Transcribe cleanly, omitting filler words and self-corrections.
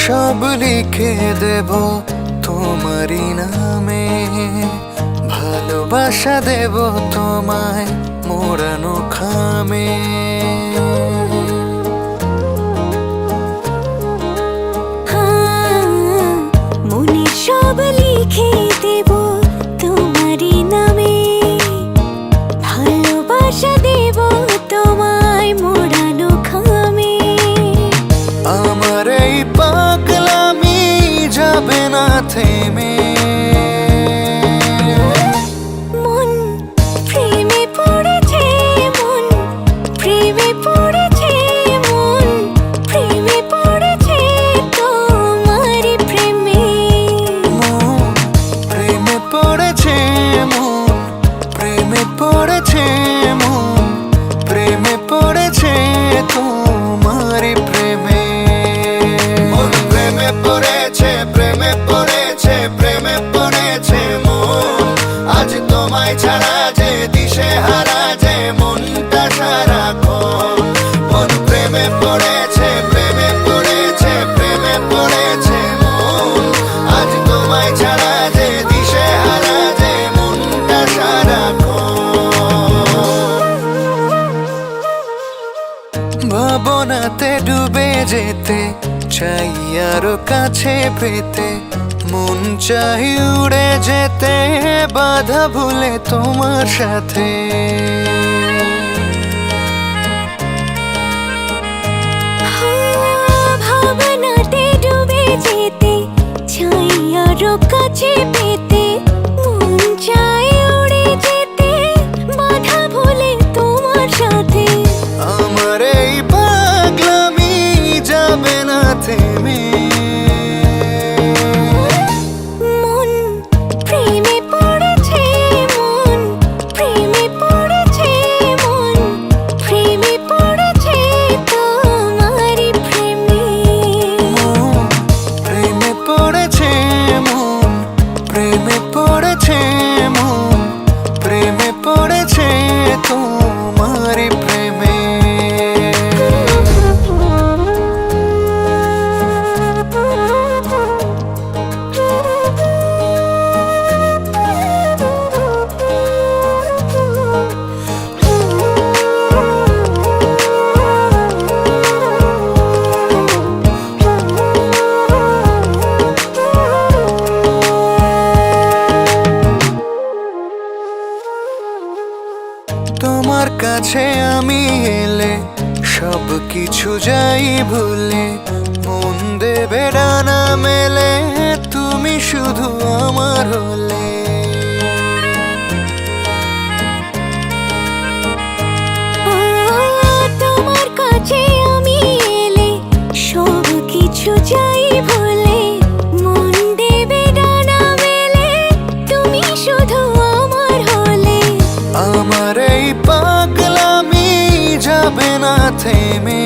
সব লিখে দেব তোমারই নামে, ভালোবাসা দেব তোমায় মোড়ানো খামে। মনে সব লিখে দেব তোমারই নামে, ভালোবাসা দেব তোমায় মোড়ানো খামে। আমার এই পাগলামি যাবে না থেমে, মন প্রেমে পড়েছে, মন প্রেমে পড়েছে, মন প্রেমে পড়েছে তোমারই প্রেমে। মন প্রেমে পড়েছে, মন প্রেমে পড়েছে, মন প্রেমে পড়েছে তোমারই প্রেমে। মন প্রেমে পড়েছে, প্রেমে পড়েছে, প্রেমে পড়েছে মন। আজ তোমায় ছাড়া যে দিশে হারা যে মনটা সারাক্ষণ। মন প্রেমে পড়েছে, প্রেমে পড়েছে, প্রেমে পড়েছে মন। আজ তোমায় ছাড়া যে দিশে হারা যে মনটা সারাক্ষণ। ভাবনাতে ডুবে যেতে চাই আরো কাছে পেতে, মন চাই উড়ে যেতে বাধা ভুলে তোমার সাথে। ভাবনাতে ডুবে যেতে চাই আরো কাছে পেতে, মন চাই উড়ে যেতে বাধা ভুলে তোমার সাথে। আমার এই পাগলামি যাবে না থেমে, মন প্রেমে পড়েছে, মন প্রেমে পড়েছে, মন প্রেমে পড়েছে তোমারই প্রেমে। মন প্রেমে পড়েছে, মন প্রেমে পড়েছে, মন প্রেমে পড়েছে তোমারই প্রেমে। তোমার কাছে আমি এলে সব কিছু যাই ভুলে, মন দেবে ডানা মেলে তুমি শুধু আমার হলে। তোমার কাছে আমি এলে সব কিছু যাই ভুলে, মন দেবে ডানা মেলে তুমি শুধু আমার হলে। আমার এই পাগলামি যাবে না থেমে,